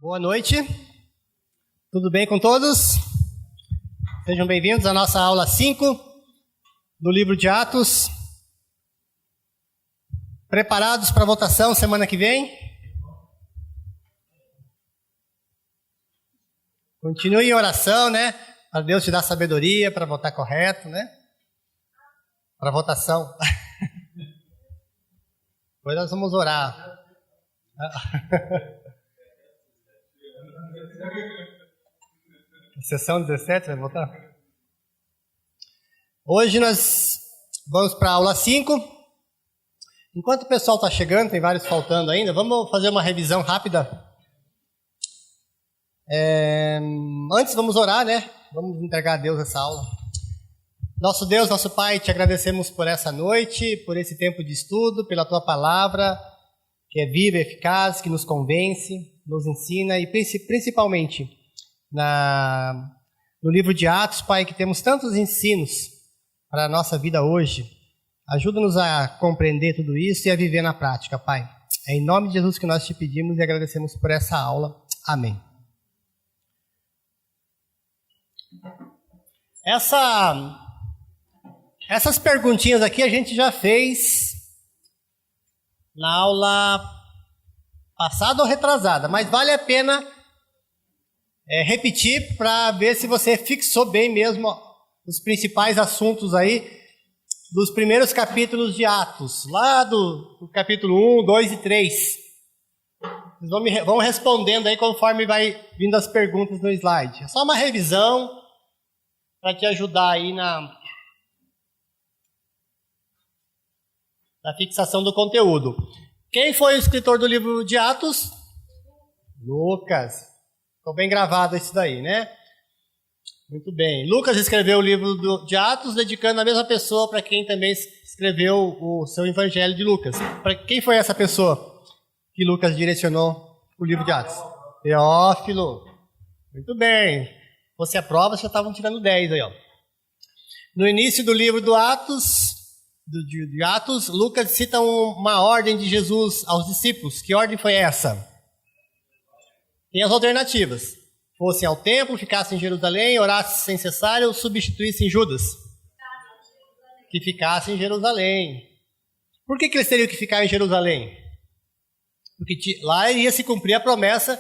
Boa noite, tudo bem com todos? Sejam bem-vindos à nossa aula 5 do livro de Atos. Preparados para a votação semana que vem? Continue em oração, né? Para Deus te dar sabedoria para votar correto, né? Para a votação. Depois nós vamos orar. Sessão 17, vai votar? Hoje nós vamos para a aula 5. Enquanto o pessoal está chegando, tem vários faltando ainda, vamos fazer uma revisão rápida. Antes vamos orar, né? Vamos entregar a Deus essa aula. Nosso Deus, nosso Pai, te agradecemos por essa noite, por esse tempo de estudo, pela Tua palavra, que é viva e eficaz, que nos convence, nos ensina e principalmente no livro de Atos, Pai, que temos tantos ensinos para a nossa vida hoje. Ajuda-nos a compreender tudo isso e a viver na prática, Pai. É em nome de Jesus que nós te pedimos e agradecemos por essa aula. Amém. Essas perguntinhas aqui a gente já fez na aula passada ou retrasada, mas vale a pena repetir para ver se você fixou bem mesmo os principais assuntos aí dos primeiros capítulos de Atos, lá do capítulo 1, 2 e 3. Vocês vão respondendo aí conforme vai vindo as perguntas no slide. É só uma revisão para te ajudar aí na fixação do conteúdo. Quem foi o escritor do livro de Atos? Lucas. Ficou bem gravado isso daí, né? Muito bem. Lucas escreveu o livro de Atos, dedicando a mesma pessoa para quem também escreveu o seu Evangelho de Lucas. Para quem foi essa pessoa que Lucas direcionou o livro de Atos? Teófilo. Muito bem. Se fosse a prova, já estavam tirando 10 aí, ó. No início do livro de Atos, Lucas cita uma ordem de Jesus aos discípulos. Que ordem foi essa? Tem as alternativas. Fossem ao templo, ficassem em Jerusalém, orassem sem cessar ou substituíssem Judas. Que ficassem em Jerusalém. Por que eles teriam que ficar em Jerusalém? Porque lá iria se cumprir a promessa.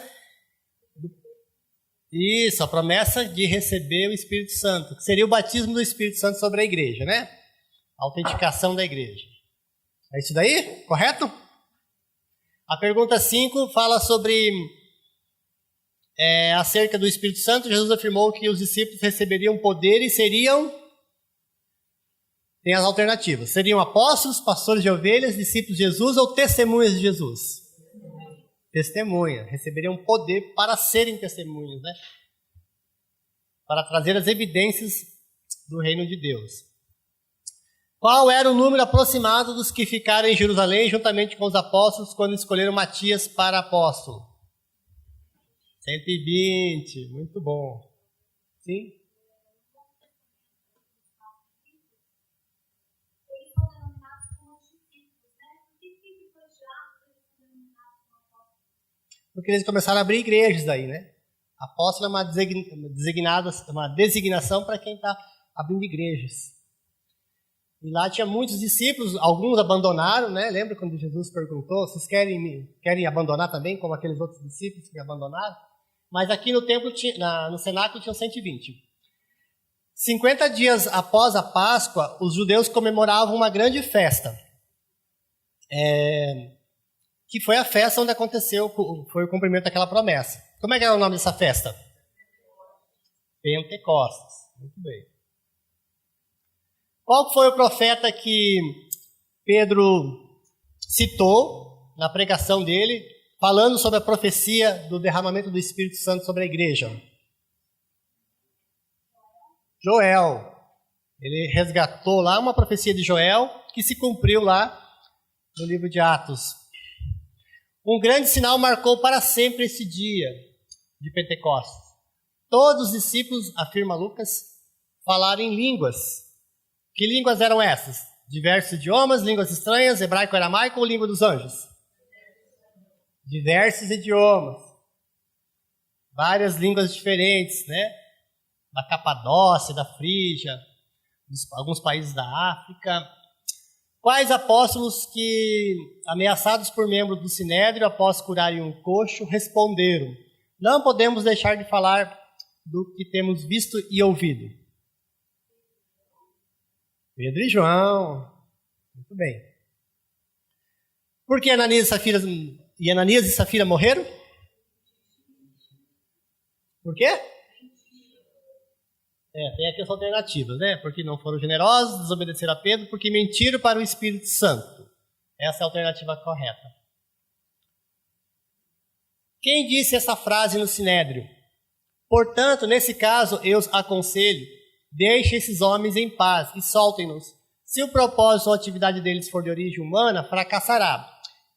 Isso, a promessa de receber o Espírito Santo, que seria o batismo do Espírito Santo sobre a igreja, né? A autenticação da igreja. É isso daí? Correto? A pergunta 5 fala sobre acerca do Espírito Santo. Jesus afirmou que os discípulos receberiam poder e seriam... Tem as alternativas. Seriam apóstolos, pastores de ovelhas, discípulos de Jesus ou testemunhas de Jesus? Testemunha. Receberiam poder para serem testemunhas, né? Para trazer as evidências do reino de Deus. Qual era o número aproximado dos que ficaram em Jerusalém juntamente com os apóstolos quando escolheram Matias para apóstolo? 120, muito bom. Sim? Porque eles começaram a abrir igrejas daí, né? Apóstolo é uma designação para quem está abrindo igrejas. E lá tinha muitos discípulos, alguns abandonaram, né? Lembra quando Jesus perguntou, vocês querem abandonar também, como aqueles outros discípulos que abandonaram? Mas aqui no templo, no cenáculo, tinham 120. 50 dias após a Páscoa, os judeus comemoravam uma grande festa. Que foi a festa onde aconteceu, foi o cumprimento daquela promessa. Como é que era o nome dessa festa? Pentecostes. Muito bem. Qual foi o profeta que Pedro citou na pregação dele, falando sobre a profecia do derramamento do Espírito Santo sobre a igreja? Joel. Ele resgatou lá uma profecia de Joel que se cumpriu lá no livro de Atos. Um grande sinal marcou para sempre esse dia de Pentecostes. Todos os discípulos, afirma Lucas, falaram em línguas. Que línguas eram essas? Diversos idiomas, línguas estranhas, hebraico, aramaico ou língua dos anjos? Diversos idiomas. várias línguas diferentes, né? Da Capadócia, da Frígia, alguns países da África. Quais apóstolos que, ameaçados por membros do Sinédrio após curarem um coxo, responderam: não podemos deixar de falar do que temos visto e ouvido? Pedro e João. Muito bem. Por que Ananias e Safira morreram? Por quê? Tem aqui as alternativas, né? Porque não foram generosos, desobedeceram a Pedro, porque mentiram para o Espírito Santo. Essa é a alternativa correta. Quem disse essa frase no Sinédrio? Portanto, nesse caso, eu os aconselho, deixe esses homens em paz e soltem-nos. Se o propósito ou atividade deles for de origem humana, fracassará.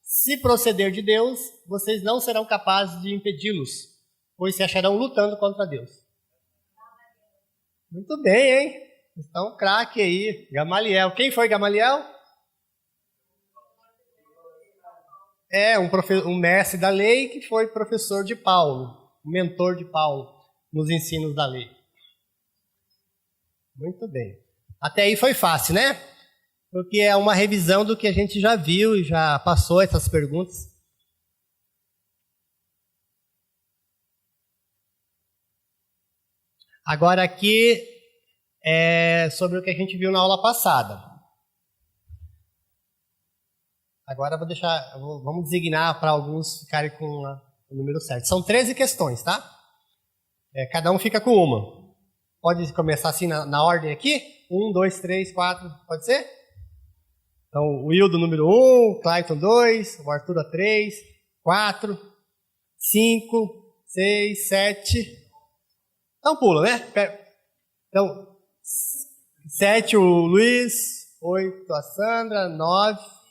Se proceder de Deus, vocês não serão capazes de impedi-los, pois se acharão lutando contra Deus. Muito bem, hein? Então, craque aí. Gamaliel. Quem foi Gamaliel? Um mestre da lei que foi professor de Paulo, mentor de Paulo nos ensinos da lei. Muito bem. Até aí foi fácil, né? Porque é uma revisão do que a gente já viu e já passou essas perguntas. Agora aqui é sobre o que a gente viu na aula passada. Agora vamos designar para alguns ficarem com o número certo. São 13 questões, tá? Cada um fica com uma. Pode começar assim na ordem aqui? 1, 2, 3, 4, pode ser? Então, o Wildo número 1, o Clayton 2, o Arthur 3, 4, 5, 6, 7. Então pula, né? Então, 7 o Luiz, 8 a Sandra, 9...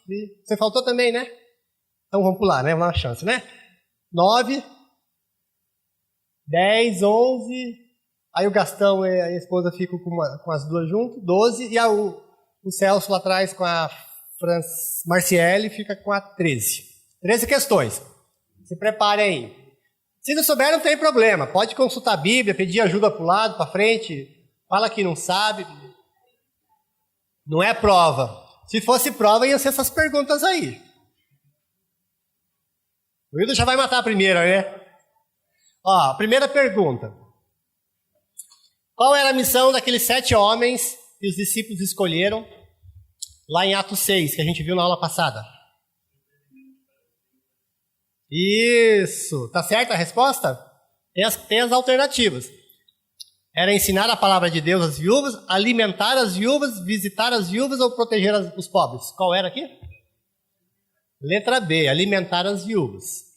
Você faltou também, né? Então vamos pular, né? Uma chance, né? 9, 10, 11... Aí o Gastão e a esposa ficam com as duas juntas, 12, e o Celso lá atrás com a Marciele fica com a 13. 13 questões. Se preparem aí. Se não souber, não tem problema. Pode consultar a Bíblia, pedir ajuda para o lado, para frente. Fala que não sabe. Não é prova. Se fosse prova, iam ser essas perguntas aí. O Wildo já vai matar a primeira, né? Ó, a primeira pergunta. Qual era a missão daqueles 7 homens que os discípulos escolheram lá em Atos 6, que a gente viu na aula passada? Isso! Tá certa a resposta? Tem as alternativas. Era ensinar a palavra de Deus às viúvas, alimentar as viúvas, visitar as viúvas ou proteger os pobres. Qual era aqui? Letra B, alimentar as viúvas.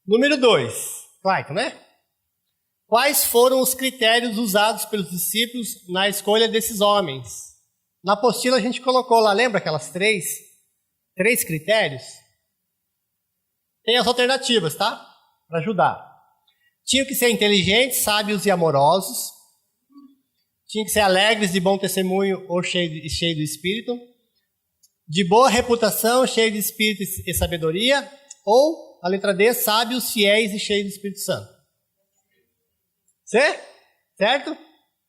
Número 2, Clayton, né? Quais foram os critérios usados pelos discípulos na escolha desses homens? Na apostila a gente colocou lá, lembra aquelas 3 critérios? Tem as alternativas, tá? Para ajudar. Tinham que ser inteligentes, sábios e amorosos. Tinham que ser alegres, de bom testemunho ou cheio do Espírito. De boa reputação, cheio de Espírito e sabedoria. Ou, a letra D, sábios, fiéis e cheios do Espírito Santo. Certo?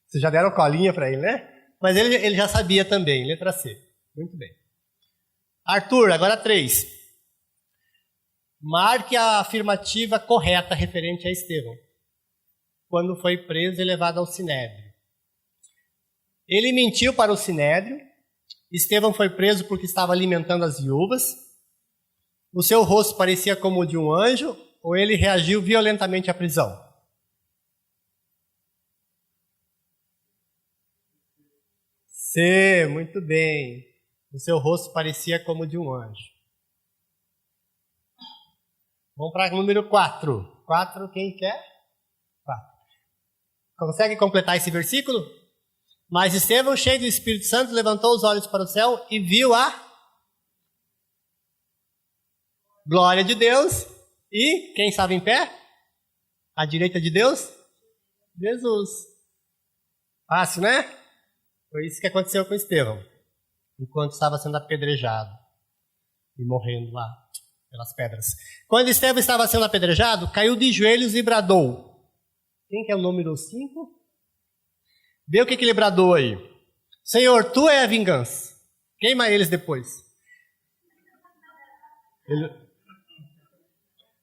Vocês já deram colinha para ele, né? Mas ele já sabia também, letra C. Muito bem. Arthur, agora 3. Marque a afirmativa correta referente a Estevão, quando foi preso e levado ao Sinédrio. Ele mentiu para o Sinédrio. Estevão foi preso porque estava alimentando as viúvas. O seu rosto parecia como o de um anjo, ou ele reagiu violentamente à prisão? C, muito bem. O seu rosto parecia como o de um anjo. Vamos para o número 4. 4, quem quer? 4. Consegue completar esse versículo? Mas Estevão, cheio do Espírito Santo, levantou os olhos para o céu e viu a glória de Deus. E quem estava em pé? À direita de Deus? Jesus. Fácil, né? Foi isso que aconteceu com Estevão, enquanto estava sendo apedrejado e morrendo lá. pelas pedras. Quando Estevão estava sendo apedrejado, caiu de joelhos e bradou. Quem que é o número 5? Vê o que ele bradou aí. Senhor, tu é a vingança. Queima eles depois.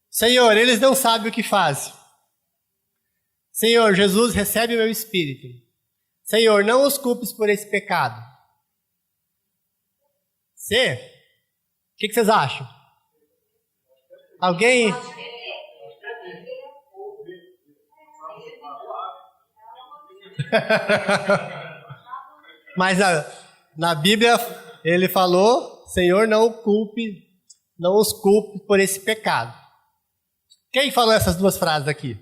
Senhor, eles não sabem o que fazem. Senhor, Jesus, recebe o meu espírito. Senhor, não os culpes por esse pecado. C? O que vocês acham? Alguém? Mas na Bíblia ele falou, Senhor, não os culpe por esse pecado. Quem falou essas duas frases aqui?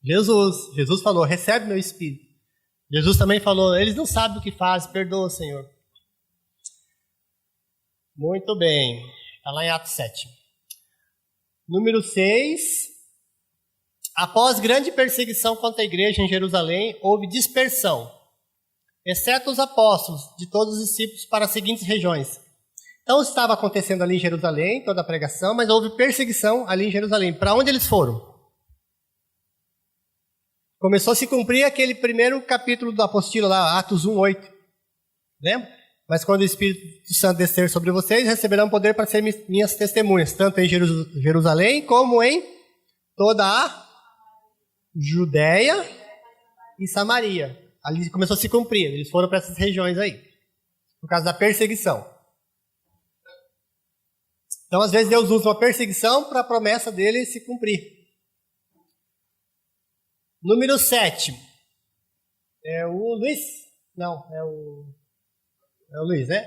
Jesus. Jesus falou, recebe meu espírito. Jesus também falou, eles não sabem o que fazem, perdoa, Senhor. Muito bem. Está lá em Atos 7. Número 6. Após grande perseguição contra a igreja em Jerusalém, houve dispersão, exceto os apóstolos de todos os discípulos para as seguintes regiões. Então estava acontecendo ali em Jerusalém, toda a pregação, mas houve perseguição ali em Jerusalém. Para onde eles foram? Começou a se cumprir aquele primeiro capítulo do apostilo lá, Atos 1:8. Lembra? Mas quando o Espírito Santo descer sobre vocês, receberão poder para ser minhas testemunhas, tanto em Jerusalém como em toda a Judéia e Samaria. Ali começou a se cumprir, eles foram para essas regiões aí, por causa da perseguição. Então, às vezes, Deus usa uma perseguição para a promessa dele se cumprir. Número 7. É o Luiz? Não, é o Luiz, né?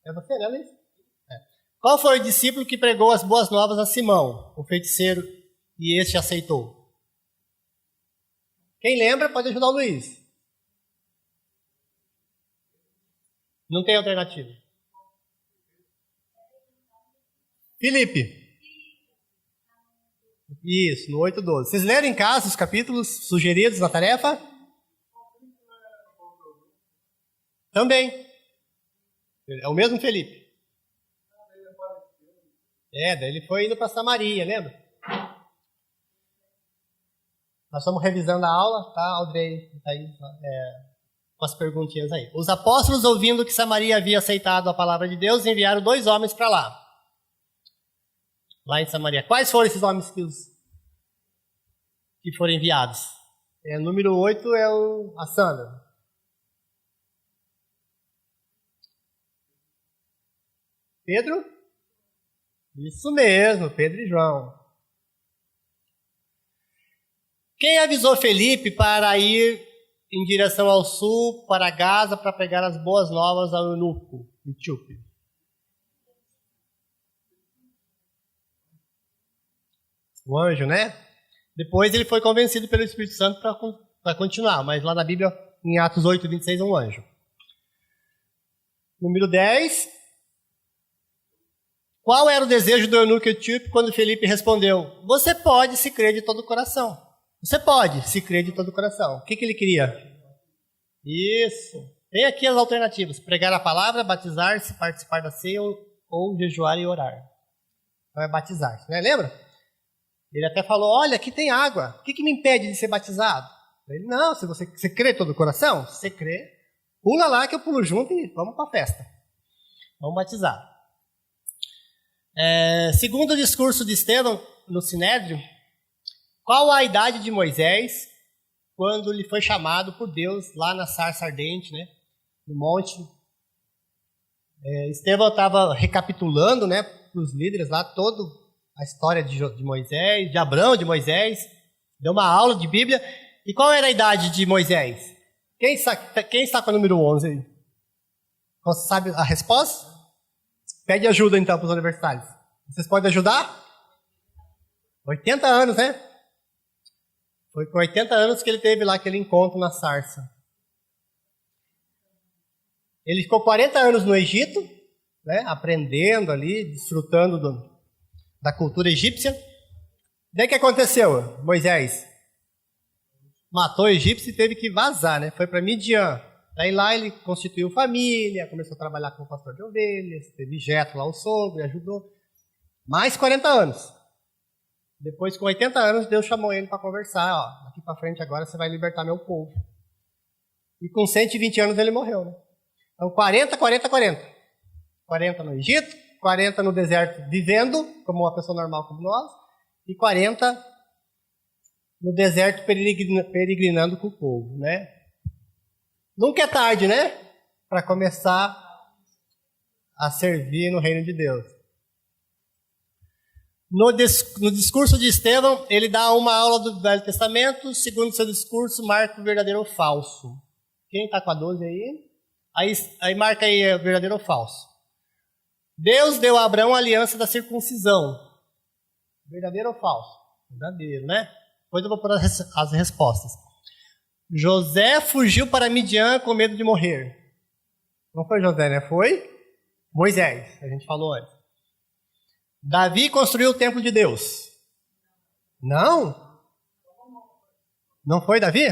É você, né, Luiz? É. Qual foi o discípulo que pregou as boas novas a Simão, o feiticeiro, e este aceitou? Quem lembra pode ajudar o Luiz. Não tem alternativa. Filipe. Isso, no 8:12. Vocês leram em casa os capítulos sugeridos na tarefa? Também. É o mesmo Felipe. Daí ele foi indo para Samaria, lembra? Nós estamos revisando a aula, tá, Audrey? Tá aí, com as perguntinhas aí. Os apóstolos, ouvindo que Samaria havia aceitado a palavra de Deus, enviaram 2 homens para lá. Lá em Samaria. Quais foram esses homens que foram enviados? Número 8 é a Sandra. Pedro? Isso mesmo, Pedro e João. Quem avisou Felipe para ir em direção ao sul, para Gaza, para pregar as boas novas ao eunuco etíope? O anjo, né? Depois ele foi convencido pelo Espírito Santo para continuar, mas lá na Bíblia, em Atos 8:26, é um anjo. Número 10. Qual era o desejo do eunuco etíope quando Felipe respondeu? Você pode se crer de todo o coração. Você pode se crer de todo o coração. O que ele queria? Isso. Tem aqui as alternativas. Pregar a palavra, batizar-se, participar da ceia ou jejuar e orar. Então é batizar-se, né? Lembra? Ele até falou, olha, aqui tem água. O que me impede de ser batizado? Ele, não, se você crê de todo o coração, se você crê, pula lá que eu pulo junto e vamos para a festa. Vamos batizar. Segundo o discurso de Estevão no Sinédrio, qual a idade de Moisés quando ele foi chamado por Deus lá na sarça ardente, né, no monte? Estevão estava recapitulando, né, para os líderes lá toda a história de Moisés, de Abraão, de Moisés. Deu uma aula de Bíblia. E qual era a idade de Moisés? Quem está com o número 11 aí? Você sabe a resposta? Pede ajuda então para os universitários. Vocês podem ajudar? 80 anos, né? Foi com 80 anos que ele teve lá aquele encontro na sarça. Ele ficou 40 anos no Egito, né, aprendendo ali, desfrutando da cultura egípcia. Daí o que aconteceu? Moisés matou o egípcio e teve que vazar, né? Foi para Midian. Daí lá ele constituiu família, começou a trabalhar como pastor de ovelhas, teve Jetro lá, o sogro, e ajudou. Mais 40 anos. Depois, com 80 anos, Deus chamou ele para conversar. Ó, daqui para frente agora você vai libertar meu povo. E com 120 anos ele morreu, né? Então 40, 40, 40. 40 no Egito, 40 no deserto vivendo, como uma pessoa normal como nós, e 40 no deserto peregrinando com o povo, né? Nunca é tarde, né? Para começar a servir no reino de Deus. No discurso de Estevão, ele dá uma aula do Velho Testamento, segundo seu discurso, marca o verdadeiro ou falso. Quem está com a 12 aí? Aí marca aí o verdadeiro ou falso. Deus deu a Abraão a aliança da circuncisão. Verdadeiro ou falso? Verdadeiro, né? Depois eu vou pôr as respostas. José fugiu para Midian com medo de morrer. Não foi José, né? Foi Moisés, a gente falou antes. Davi construiu o templo de Deus. Não? Não foi Davi?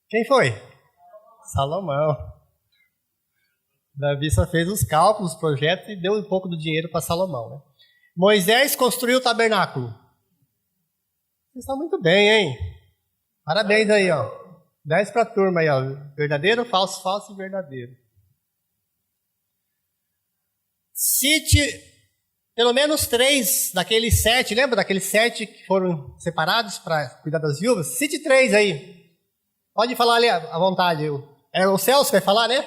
Quem foi? Salomão. Davi só fez os cálculos, os projetos e deu um pouco do dinheiro para Salomão, né? Moisés construiu o tabernáculo. Vocês estão muito bem, hein? Parabéns aí, ó. 10 para a turma aí, ó. Verdadeiro, falso, falso e verdadeiro. Cite pelo menos 3 daqueles 7, lembra daqueles 7 que foram separados para cuidar das viúvas? Cite 3 aí. Pode falar ali à vontade. É o Celso que vai falar, né?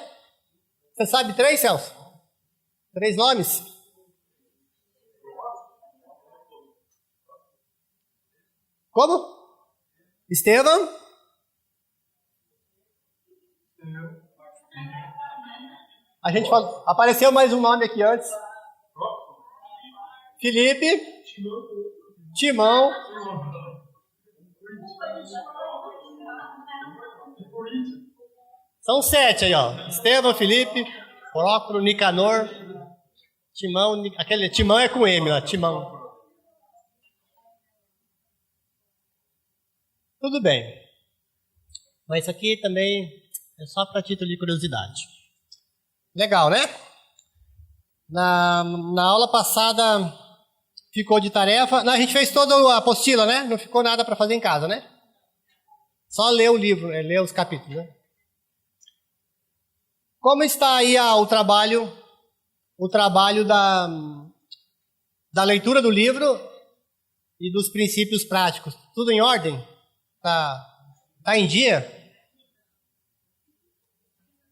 Você sabe 3, Celso? 3 nomes? Como? Estevão? A gente falou, apareceu mais um nome aqui antes. Felipe, Timão, são 7 aí, ó. Estevão, Felipe, Prócoro, Nicanor, Timão, aquele Timão é com M, ó, Timão. Tudo bem. Mas isso aqui também é só para título de curiosidade. Legal, né? Na aula passada ficou de tarefa. Não, a gente fez toda a apostila, né? Não ficou nada para fazer em casa, né? Só ler o livro, ler os capítulos, né? Como está aí o trabalho da leitura do livro e dos princípios práticos? Tudo em ordem? Tá em dia?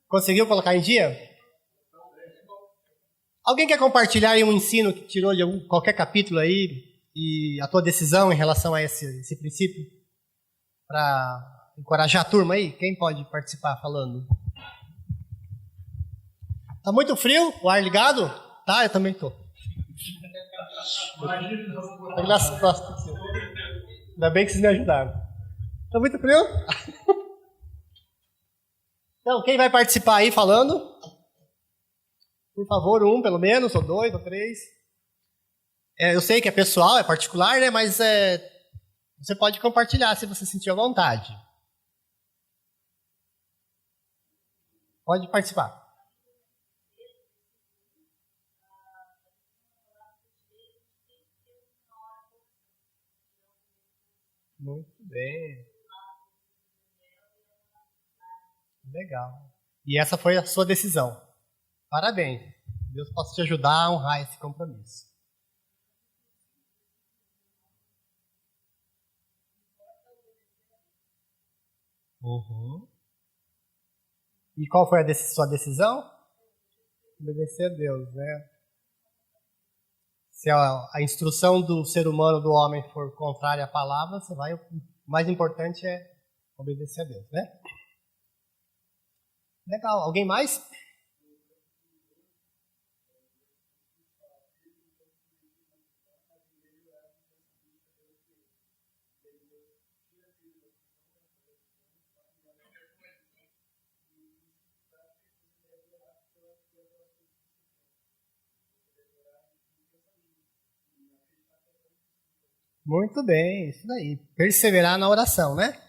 Conseguiu colocar em dia? Alguém quer compartilhar aí um ensino que tirou de qualquer capítulo aí e a tua decisão em relação a esse princípio? Para encorajar a turma aí? Quem pode participar falando? Tá muito frio? O ar ligado? Tá, eu também tô. Ainda bem que vocês me ajudaram. Tá muito frio? Então, quem vai participar aí falando? Por favor, 1 pelo menos, ou 2, ou 3. Eu sei que é pessoal, é particular, né? Mas você pode compartilhar se você sentir à vontade. Pode participar. Muito bem. Legal. E essa foi a sua decisão. Parabéns. Deus possa te ajudar a honrar esse compromisso. Uhum. E qual foi a sua decisão? Obedecer a Deus, né? Se a instrução do ser humano, do homem, for contrária à palavra, o mais importante é obedecer a Deus, né? Legal. Alguém mais? Muito bem, isso daí. Perseverar na oração, né?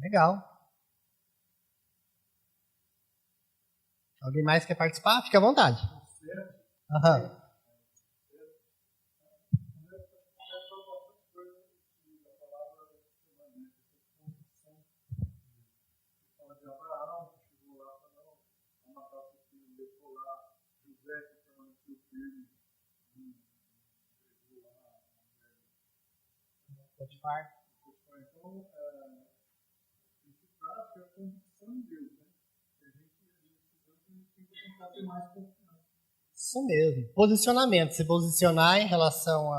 Legal. Alguém mais quer participar? Fique à vontade. Aham. Potifar. Então, esse prático é a condição de Deus, né? Que a gente tem que tentar ter mais confiança. Isso mesmo. Posicionamento. Se posicionar em relação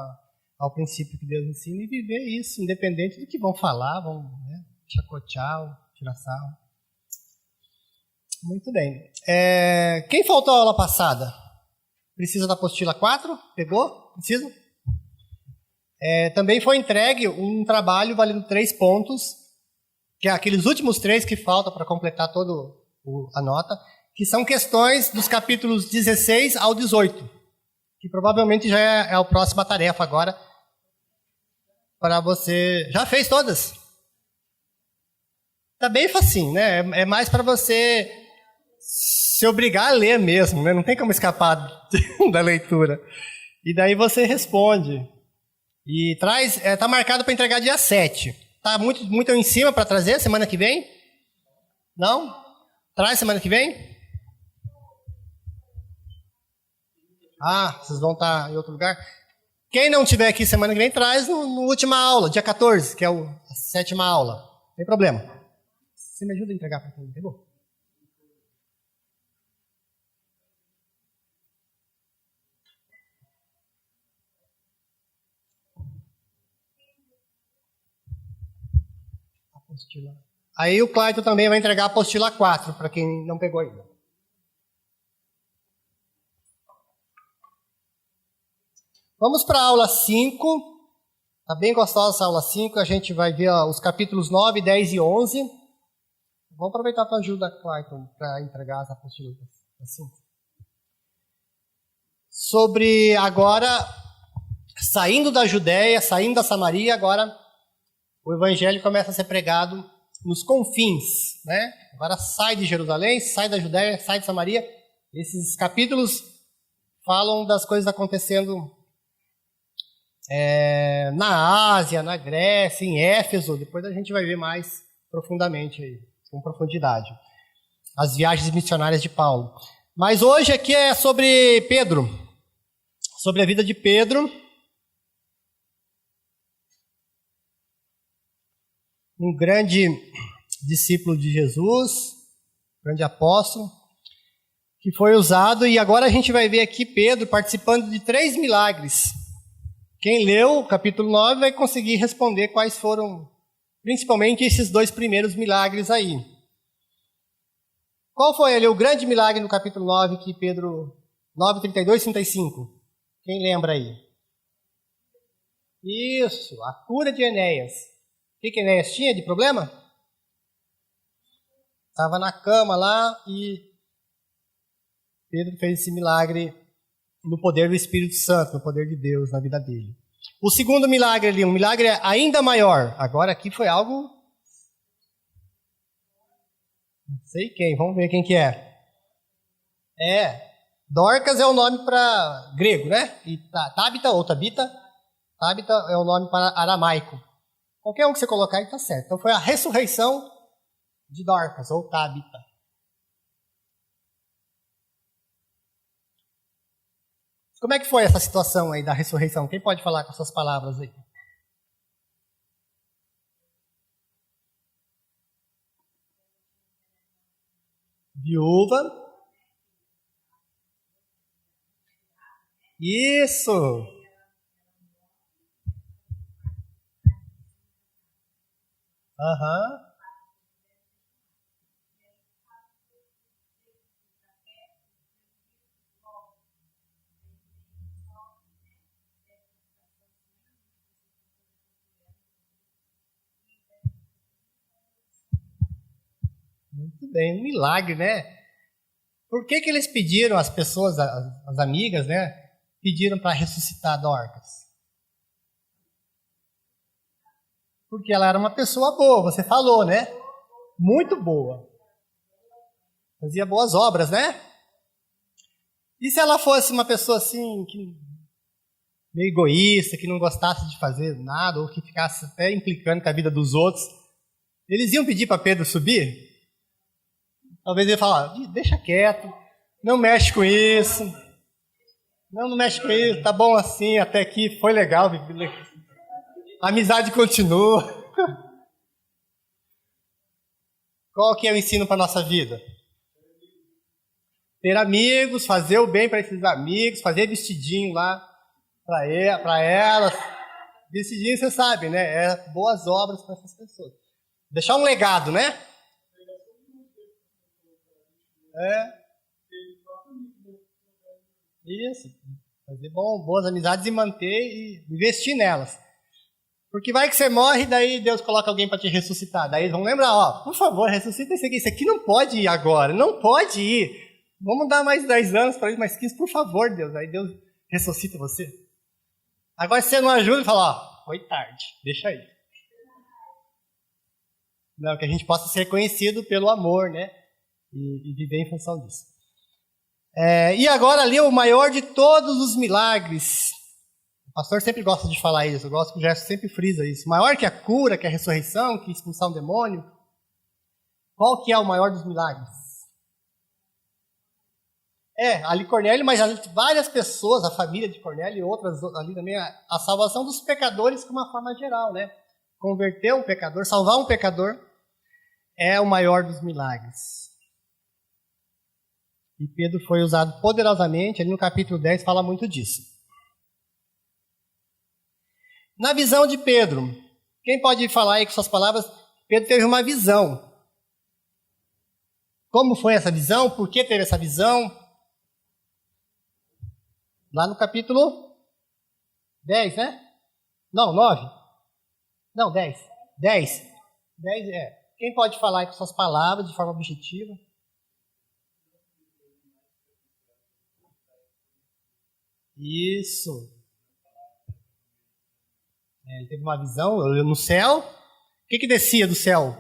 ao princípio que Deus ensina e viver isso, independente do que vão falar, vão, né, chacotear, tirar sarro. Muito bem. Quem faltou a aula passada? Precisa da apostila 4? Pegou? Precisa? Também foi entregue um trabalho valendo 3 pontos, que é aqueles últimos 3 que faltam para completar toda a nota, que são questões dos capítulos 16 ao 18, que provavelmente já é a próxima tarefa agora, para você... Já fez todas? Tá bem facinho, né? É mais para você se obrigar a ler mesmo, né? Não tem como escapar da leitura. E daí você responde. E traz, tá marcado para entregar dia 7. Tá muito em cima para trazer semana que vem? Não? Traz semana que vem? Ah, vocês vão estar em outro lugar? Quem não estiver aqui semana que vem, traz no última aula, dia 14, que é a 7ª aula. Não tem problema. Você me ajuda a entregar para quem pegou? Apostila. Aí o Clayton também vai entregar a apostila 4, para quem não pegou ainda. Vamos para a aula 5. Está bem gostosa essa aula 5. A gente vai ver os capítulos 9, 10 e 11. Vamos aproveitar a tua ajuda, Clayton, para entregar as apostilas assim. Sobre agora, saindo da Judéia, saindo da Samaria, agora o evangelho começa a ser pregado nos confins, né? Agora sai de Jerusalém, sai da Judéia, sai de Samaria. Esses capítulos falam das coisas acontecendo na Ásia, na Grécia, em Éfeso. Depois a gente vai ver mais profundamente aí, com profundidade, as viagens missionárias de Paulo. Mas hoje aqui é sobre Pedro, sobre a vida de Pedro, um grande discípulo de Jesus, grande apóstolo, que foi usado, e agora a gente vai ver aqui Pedro participando de 3 milagres. Quem leu o capítulo 9 vai conseguir responder quais foram, principalmente, esses 2 primeiros milagres aí. Qual foi ali o grande milagre no capítulo 9 que Pedro... 9, 32 e 35? Quem lembra aí? Isso, a cura de Enéas. O que Enéas tinha de problema? Estava na cama lá e Pedro fez esse milagre no poder do Espírito Santo, no poder de Deus na vida dele. O segundo milagre ali, um milagre ainda maior. Agora aqui foi algo... Não sei quem, vamos ver quem que é. Dorcas é o nome para grego, né? E Tabita ou Tabita é o nome para aramaico. Qualquer um que você colocar aí está certo. Então foi a ressurreição de Dorcas ou Tabita. Como é que foi essa situação aí da ressurreição? Quem pode falar com essas palavras aí? Viúva. Isso. Aham. Muito bem, um milagre, né? Por que eles pediram, as pessoas, as amigas, né? Pediram para ressuscitar Dorcas? Porque ela era uma pessoa boa, você falou, né? Muito boa. Fazia boas obras, né? E se ela fosse uma pessoa assim, meio egoísta, que não gostasse de fazer nada, ou que ficasse até implicando com a vida dos outros, eles iam pedir para Pedro subir? Talvez ele falasse, deixa quieto, não mexe com isso, não mexe com isso, tá bom assim, até aqui foi legal, a amizade continua. Qual que é o ensino para a nossa vida? Ter amigos, fazer o bem para esses amigos, fazer vestidinho lá para elas. Vestidinho, você sabe, né? É boas obras para essas pessoas. Deixar um legado, né? Isso. Fazer boas amizades e manter e investir nelas. Porque vai que você morre e daí Deus coloca alguém para te ressuscitar. Daí eles vão lembrar, ó, por favor, ressuscita esse aqui. Esse aqui não pode ir agora, não pode ir. Vamos dar mais 10 anos para ele, mais 15, por favor, Deus. Aí Deus ressuscita você. Agora se você não ajuda, fala, ó, foi tarde, deixa aí. Não, que a gente possa ser reconhecido pelo amor, né? E viver em função disso. E agora ali o maior de todos os milagres. O pastor sempre gosta de falar isso, eu gosto que o Gerson sempre frisa isso. Maior que a cura, que a ressurreição, que expulsar um demônio. Qual que é o maior dos milagres? Ali Cornélio, mas várias pessoas, a família de Cornélio e outras ali também, a salvação dos pecadores de uma forma geral, né? Converter um pecador, salvar um pecador, é o maior dos milagres. E Pedro foi usado poderosamente, ali no capítulo 10 fala muito disso. Na visão de Pedro, quem pode falar aí com suas palavras? Pedro teve uma visão. Como foi essa visão? Por que teve essa visão? Lá no capítulo 10, né? Não, 9. Não, 10. 10 Quem pode falar aí com suas palavras de forma objetiva? Isso. Ele teve uma visão no céu. O que descia do céu?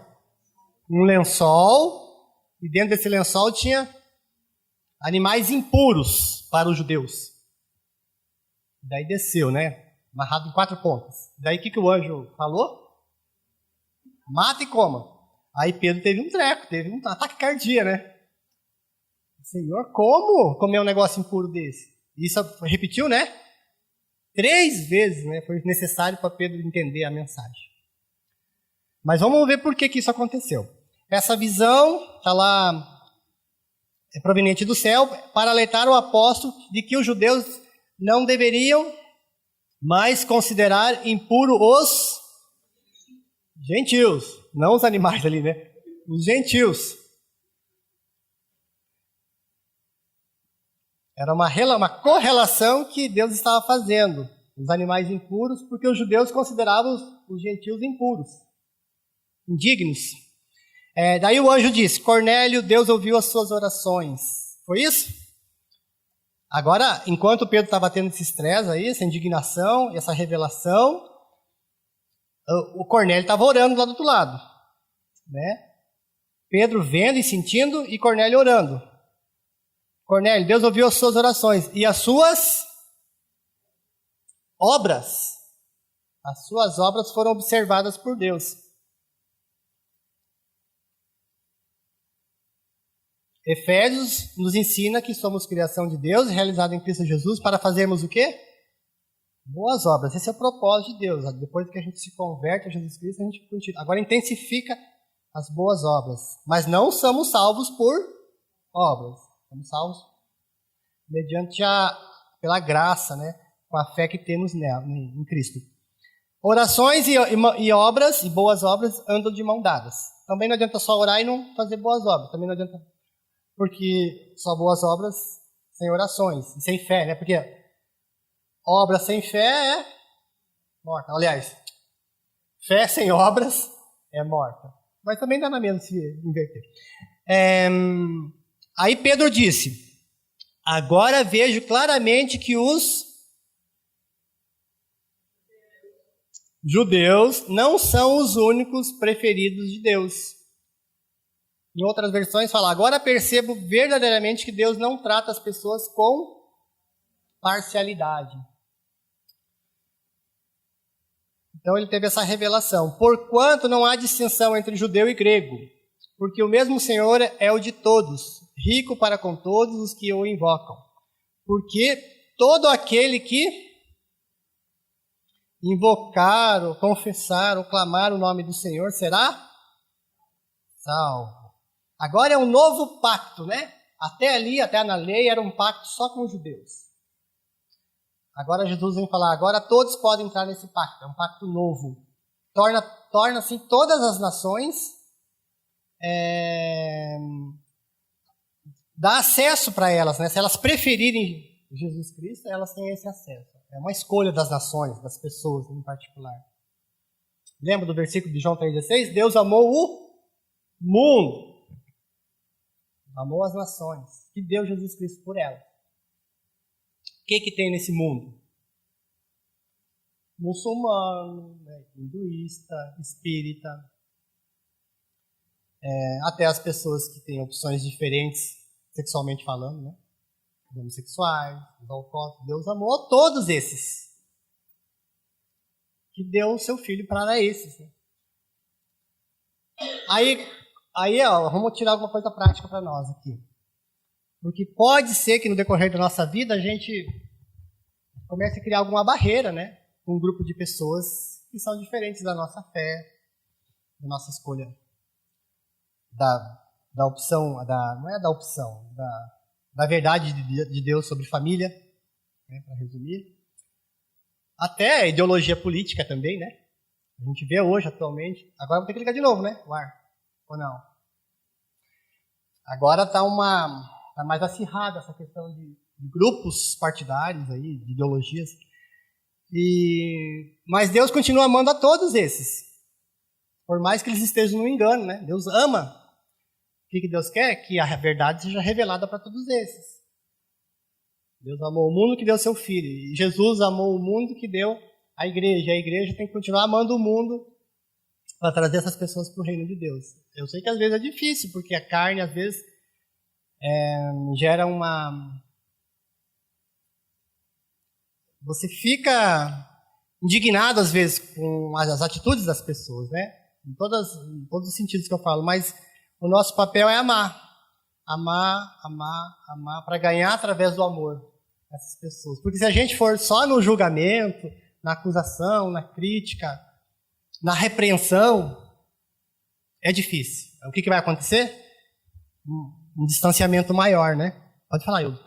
Um lençol. E dentro desse lençol tinha animais impuros para os judeus. Daí desceu, né? Amarrado em 4 pontas. Daí o que o anjo falou? Mata e coma. Aí Pedro teve um treco, teve um ataque cardíaco, né? Senhor, como comer um negócio impuro desse? Isso repetiu, né? 3 vezes, né? Foi necessário para Pedro entender a mensagem. Mas vamos ver por que isso aconteceu. Essa visão está lá, é proveniente do céu, para alertar o apóstolo de que os judeus não deveriam mais considerar impuro os gentios, não os animais ali, né? Os gentios. Era uma correlação que Deus estava fazendo. Os animais impuros, porque os judeus consideravam os gentios impuros, indignos. Daí o anjo disse, Cornélio, Deus ouviu as suas orações. Foi isso? Agora, enquanto Pedro estava tendo esse estresse aí, essa indignação, essa revelação, o Cornélio estava orando lá do outro lado, né? Pedro vendo e sentindo e Cornélio orando. Cornélio, Deus ouviu as suas orações e as suas obras. As suas obras foram observadas por Deus. Efésios nos ensina que somos criação de Deus, realizada em Cristo Jesus, para fazermos o quê? Boas obras. Esse é o propósito de Deus. Depois que a gente se converte a Jesus Cristo, a gente continua. Agora intensifica as boas obras. Mas não somos salvos por obras. Somos salvos mediante pela graça, né? Com a fé que temos em Cristo. Orações e obras, e boas obras, andam de mão dadas. Também não adianta só orar e não fazer boas obras. Também não adianta, porque só boas obras sem orações, e sem fé, né? Porque obra sem fé é morta. Aliás, fé sem obras é morta. Mas também dá na mesma se inverter. Aí Pedro disse, agora vejo claramente que os judeus não são os únicos preferidos de Deus. Em outras versões fala, agora percebo verdadeiramente que Deus não trata as pessoas com parcialidade. Então ele teve essa revelação. Porquanto não há distinção entre judeu e grego, porque o mesmo Senhor é o de todos, rico para com todos os que o invocam. Porque todo aquele que invocar, ou confessar, ou clamar o nome do Senhor será salvo. Agora é um novo pacto, né? Até ali, até na lei, era um pacto só com os judeus. Agora Jesus vem falar, agora todos podem entrar nesse pacto, é um pacto novo. Torna assim todas as nações, dá acesso para elas, né? Se elas preferirem Jesus Cristo, elas têm esse acesso. É uma escolha das nações, das pessoas em particular. Lembra do versículo de João 3,16? Deus amou o mundo. Amou as nações. E deu Jesus Cristo por elas. O que tem nesse mundo? Muçulmano, hinduísta, espírita. Até as pessoas que têm opções diferentes, sexualmente falando, né? Os homossexuais, os alcoólicos. Deus amou todos esses. Que deu o seu filho para esses. Né? Aí, vamos tirar alguma coisa prática para nós aqui. Porque pode ser que no decorrer da nossa vida a gente comece a criar alguma barreira, né? Com um grupo de pessoas que são diferentes da nossa fé, da nossa escolha, da opção, não é da opção, da verdade de Deus sobre família, né? Para resumir. Até a ideologia política também, né? A gente vê hoje, atualmente. Agora vou ter que ligar de novo, né? O ar. Ou não? Agora está mais acirrada essa questão de grupos partidários aí, de ideologias. Mas Deus continua amando a todos esses. Por mais que eles estejam no engano, né? Deus ama. O que Deus quer? Que a verdade seja revelada para todos esses. Deus amou o mundo que deu seu filho. E Jesus amou o mundo que deu a igreja. A igreja tem que continuar amando o mundo para trazer essas pessoas para o reino de Deus. Eu sei que às vezes é difícil, porque a carne às vezes gera Você fica indignado às vezes com as atitudes das pessoas, né? Em todos os sentidos que eu falo. Mas o nosso papel é amar. Amar, amar, amar, para ganhar através do amor essas pessoas. Porque se a gente for só no julgamento, na acusação, na crítica, na repreensão, é difícil. O que vai acontecer? Um distanciamento maior, né? Pode falar, Hildo.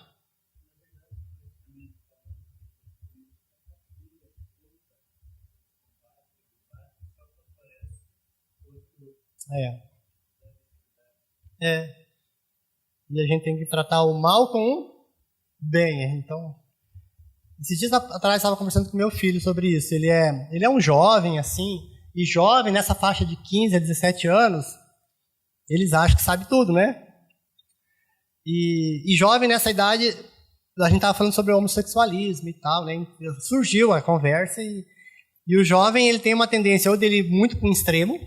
E a gente tem que tratar o mal com o bem. Então, esses dias atrás eu estava conversando com meu filho sobre isso. Ele é um jovem, assim, e jovem nessa faixa de 15 a 17 anos, eles acham que sabe tudo, né? E jovem nessa idade, a gente estava falando sobre o homossexualismo e tal, né? Surgiu a conversa e o jovem ele tem uma tendência ou dele ir muito para um extremo,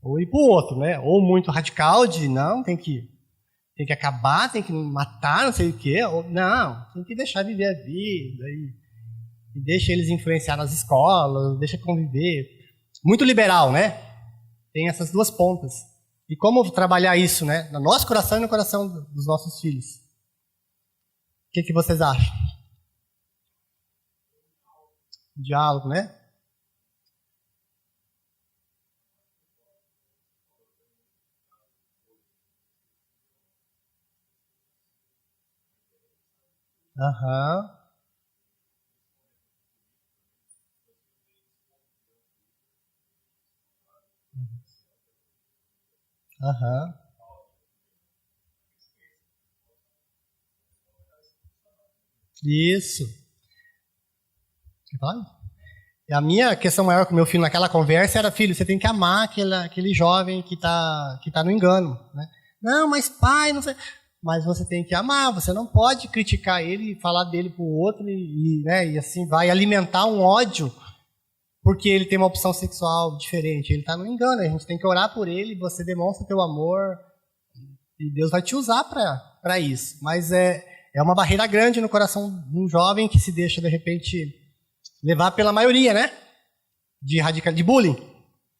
ou ir para o outro, né? Ou muito radical de, não, tem que acabar, tem que matar, não sei o quê. Ou, não, tem que deixar viver a vida e deixa eles influenciar nas escolas, deixa conviver. Muito liberal, né? Tem essas duas pontas. E como trabalhar isso, né? No nosso coração e no coração dos nossos filhos. O que vocês acham? Diálogo, né? Aham. Aham. Isso. Você fala? E a minha questão maior com meu filho naquela conversa era, filho, você tem que amar aquele jovem que tá no engano, né? Não, mas pai, não sei. Mas você tem que amar, você não pode criticar ele e falar dele pro outro né, e assim vai alimentar um ódio porque ele tem uma opção sexual diferente. Ele está no engano, a gente tem que orar por ele, você demonstra teu amor, E Deus vai te usar para isso. Mas é uma barreira grande no coração de um jovem que se deixa, de repente, levar pela maioria, né? De bullying.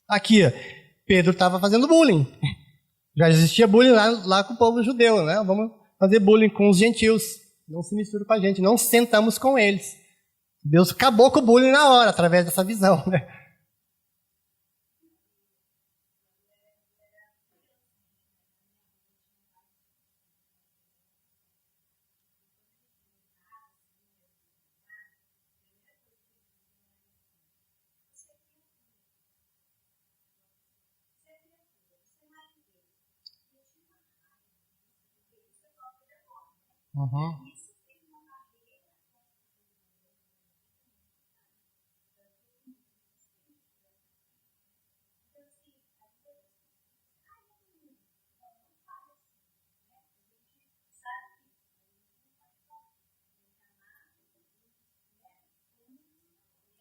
Aqui, ó, Pedro estava fazendo bullying. Já existia bullying lá com o povo judeu, né? Vamos fazer bullying com os gentios. Não se mistura com a gente, não sentamos com eles. Deus acabou com o bullying na hora, através dessa visão, né? Uhum.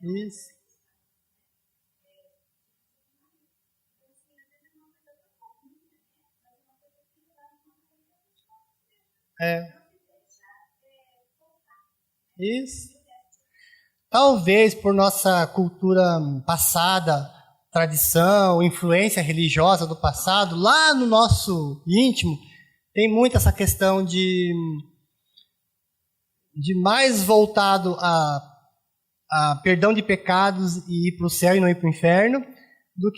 Isso. É. Isso. Talvez por nossa cultura passada, tradição, influência religiosa do passado, lá no nosso íntimo, tem muito essa questão de mais voltado a perdão de pecados e ir para o céu e não ir para o inferno, do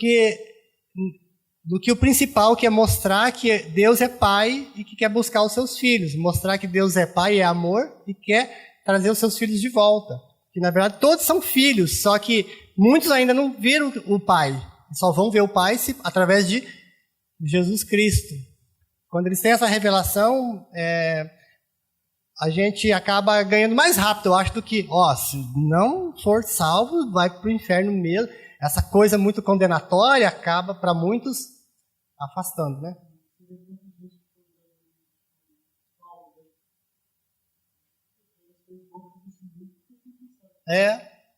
que o principal, que é mostrar que Deus é pai e que quer buscar os seus filhos. Mostrar que Deus é pai e é amor e quer trazer os seus filhos de volta. Que, na verdade, todos são filhos, só que muitos ainda não viram o pai. Só vão ver o pai através de Jesus Cristo. Quando eles têm essa revelação, a gente acaba ganhando mais rápido, eu acho, do que, se não for salvo, vai para o inferno mesmo. Essa coisa muito condenatória acaba, para muitos, afastando, né?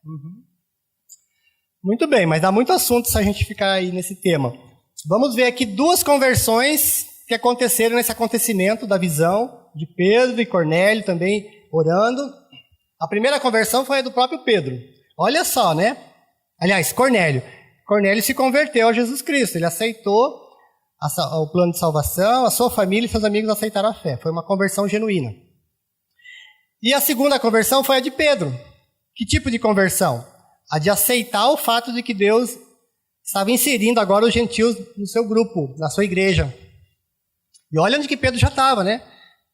Uhum. Muito bem, mas dá muito assunto se a gente ficar aí nesse tema. Vamos ver aqui 2 conversões que aconteceram nesse acontecimento da visão de Pedro e Cornélio também orando. A primeira conversão foi a do próprio Pedro. Olha só, né? Aliás, Cornélio. Cornélio se converteu a Jesus Cristo. Ele aceitou o plano de salvação, a sua família e seus amigos aceitaram a fé. Foi uma conversão genuína. E a segunda conversão foi a de Pedro. Que tipo de conversão? A de aceitar o fato de que Deus estava inserindo agora os gentios no seu grupo, na sua igreja. E olha onde que Pedro já estava, né?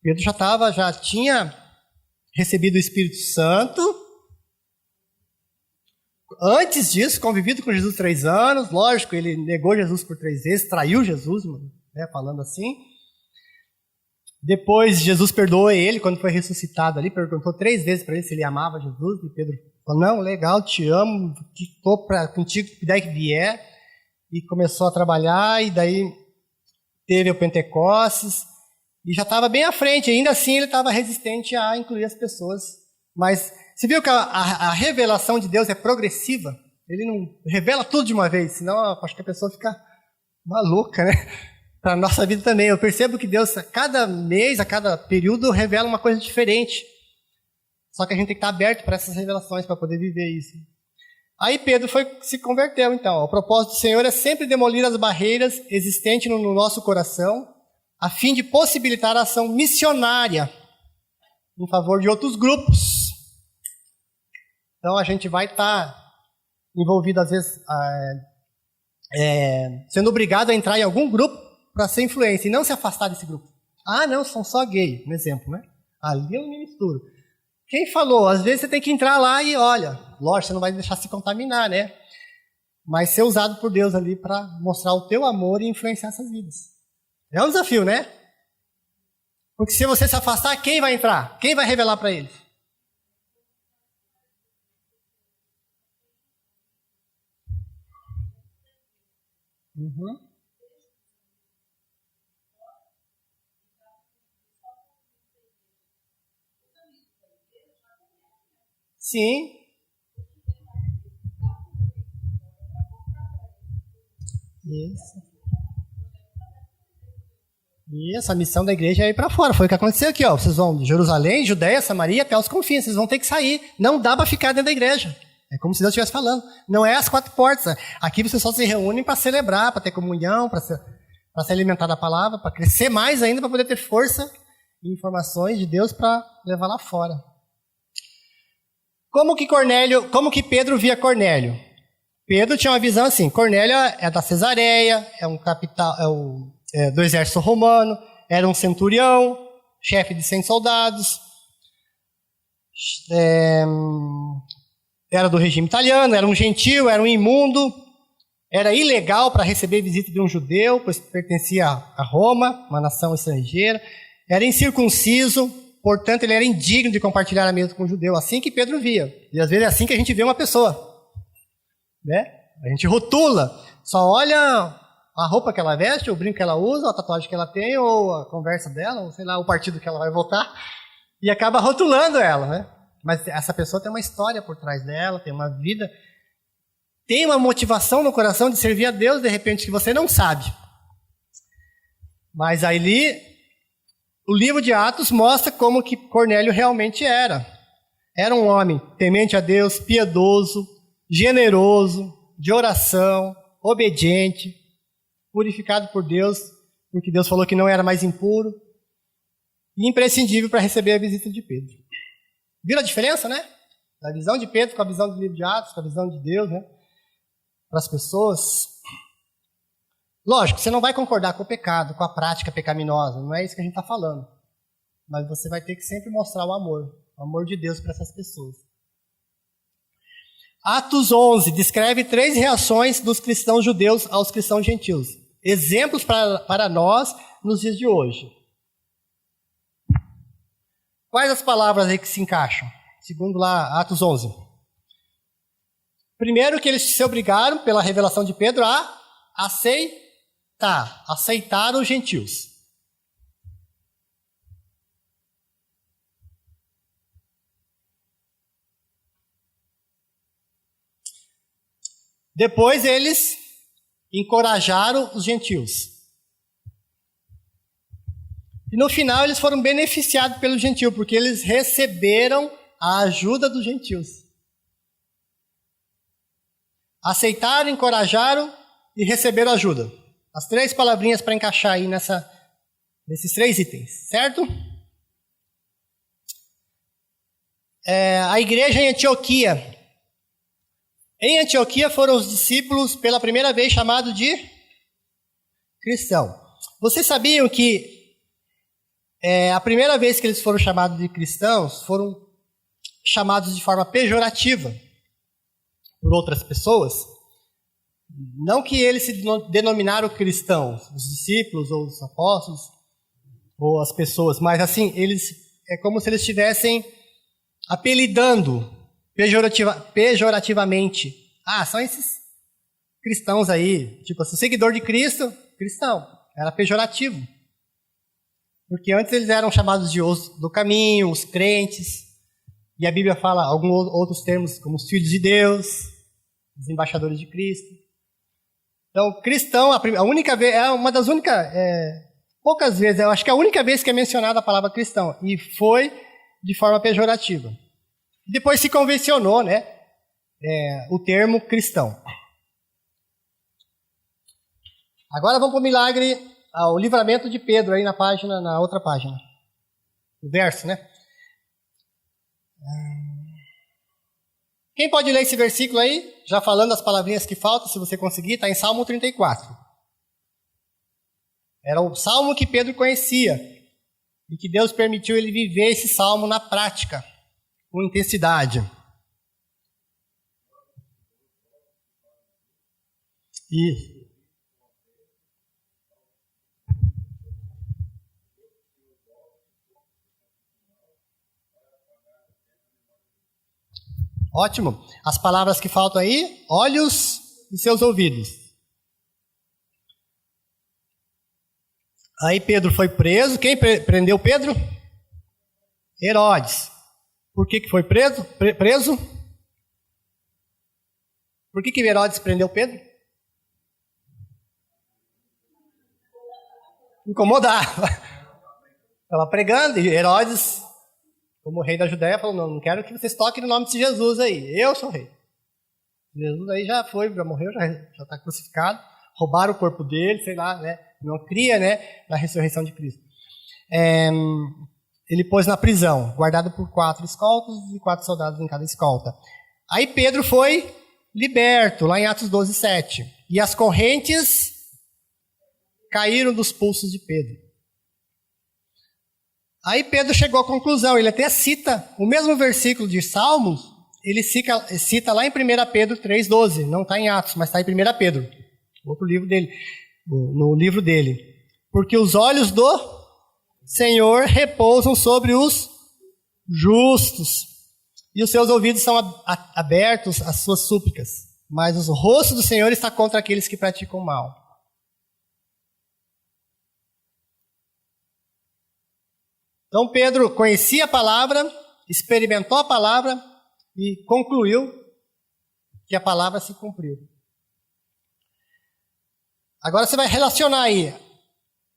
Pedro já tinha recebido o Espírito Santo. Antes disso, convivido com Jesus 3 anos. Lógico, ele negou Jesus por 3 vezes, traiu Jesus, né, falando assim. Depois, Jesus perdoou ele quando foi ressuscitado ali, perguntou 3 vezes para ele se ele amava Jesus, e Pedro falou, não, legal, te amo, estou contigo, daí que vier. E começou a trabalhar, e daí teve o Pentecostes, e já estava bem à frente, ainda assim ele estava resistente a incluir as pessoas. Mas você viu que a revelação de Deus é progressiva? Ele não revela tudo de uma vez, senão acho que a pessoa fica maluca, né? Para a nossa vida também. Eu percebo que Deus, a cada mês, a cada período, revela uma coisa diferente. Só que a gente tem que estar aberto para essas revelações, para poder viver isso. Aí Pedro se converteu, então. O propósito do Senhor é sempre demolir as barreiras existentes no nosso coração, a fim de possibilitar a ação missionária em favor de outros grupos. Então a gente vai estar envolvido, às vezes, sendo obrigado a entrar em algum grupo para ser influência e não se afastar desse grupo. Ah, não, são só gay, um exemplo, né? Ali eu me misturo. Quem falou? Às vezes você tem que entrar lá e, olha, lógico, você não vai deixar se contaminar, né? Mas ser usado por Deus ali para mostrar o teu amor e influenciar essas vidas. É um desafio, né? Porque se você se afastar, quem vai entrar? Quem vai revelar para eles? Uhum. Sim. Isso. E essa missão da igreja é ir para fora. Foi o que aconteceu aqui, ó. Vocês vão de Jerusalém, Judeia, Samaria, até os confins. Vocês vão ter que sair. Não dá para ficar dentro da igreja. É como se Deus estivesse falando. Não é as 4 portas. Aqui vocês só se reúnem para celebrar, para ter comunhão, para se alimentar da palavra, para crescer mais ainda, para poder ter força e informações de Deus para levar lá fora. Como que Pedro via Cornélio? Pedro tinha uma visão assim: Cornélio é da Cesareia, é um capital, do exército romano, era um centurião, chefe de 100 soldados, era do regime italiano, era um gentil, era um imundo, era ilegal para receber visita de um judeu, pois pertencia a Roma, uma nação estrangeira, era incircunciso, portanto ele era indigno de compartilhar a mesa com o judeu, assim que Pedro via. E às vezes é assim que a gente vê uma pessoa, né? A gente rotula, só olha a roupa que ela veste, o brinco que ela usa, a tatuagem que ela tem, ou a conversa dela, ou sei lá, o partido que ela vai votar, e acaba rotulando ela, né? Mas essa pessoa tem uma história por trás dela, tem uma vida, tem uma motivação no coração de servir a Deus, de repente, que você não sabe. Mas aí, o livro de Atos mostra como que Cornélio realmente era. Era um homem temente a Deus, piedoso, generoso, de oração, obediente, purificado por Deus, porque Deus falou que não era mais impuro, e imprescindível para receber a visita de Pedro. Viram a diferença, né? Da visão de Pedro com a visão do livro de Atos, com a visão de Deus, né? Para as pessoas. Lógico, você não vai concordar com o pecado, com a prática pecaminosa, não é isso que a gente está falando. Mas você vai ter que sempre mostrar o amor de Deus para essas pessoas. Atos 11 descreve 3 reações dos cristãos judeus aos cristãos gentios. Exemplos para nós nos dias de hoje. Quais as palavras aí que se encaixam? Segundo lá, Atos 11. Primeiro que eles se obrigaram, pela revelação de Pedro, a aceitar os gentios. Depois eles encorajaram os gentios. E no final eles foram beneficiados pelo gentil, porque eles receberam a ajuda dos gentios. Aceitaram, encorajaram e receberam ajuda. As 3 palavrinhas para encaixar aí nesses 3 itens, certo? A igreja em Antioquia. Em Antioquia foram os discípulos pela primeira vez chamados de cristão. Vocês sabiam que a primeira vez que eles foram chamados de cristãos, foram chamados de forma pejorativa por outras pessoas? Não que eles se denominaram cristãos, os discípulos ou os apóstolos ou as pessoas, mas assim, é como se eles estivessem apelidando pejorativamente. São esses cristãos aí, tipo assim, seguidor de Cristo, cristão, era pejorativo. Porque antes eles eram chamados de os do caminho, os crentes, e a Bíblia fala alguns outros termos, como os filhos de Deus, os embaixadores de Cristo. Então, cristão, a única vez, é uma das únicas, poucas vezes, eu acho que é a única vez que é mencionada a palavra cristão, e foi de forma pejorativa. Depois se convencionou, né, o termo cristão. Agora vamos para o milagre, o livramento de Pedro, aí na outra página. O verso, né? Quem pode ler esse versículo aí? Já falando as palavrinhas que faltam, se você conseguir, está em Salmo 34. Era o salmo que Pedro conhecia, e que Deus permitiu ele viver esse salmo na prática, com intensidade. Isso. Ótimo. As palavras que faltam aí, olhos e seus ouvidos. Aí Pedro foi preso. Quem prendeu Pedro? Herodes. Por que foi preso? Por que Herodes prendeu Pedro? incomodava. Estava pregando e Herodes, como rei da Judéia, falou, não quero que vocês toquem no nome de Jesus aí, eu sou rei. Jesus aí já morreu, já está crucificado, roubaram o corpo dele, sei lá, né? Não cria, né, na ressurreição de Cristo. Ele pôs na prisão, guardado por 4 escoltas e 4 soldados em cada escolta. Aí Pedro foi liberto, lá em Atos 12, 7. E as correntes caíram dos pulsos de Pedro. Aí Pedro chegou à conclusão, ele até cita o mesmo versículo de Salmos, ele cita lá em 1 Pedro 3,12, não está em Atos, mas está em 1 Pedro, outro livro dele, no livro dele. Porque os olhos do Senhor repousam sobre os justos, e os seus ouvidos são abertos às suas súplicas, mas o rosto do Senhor está contra aqueles que praticam mal. Então Pedro conhecia a palavra, experimentou a palavra e concluiu que a palavra se cumpriu. Agora você vai relacionar aí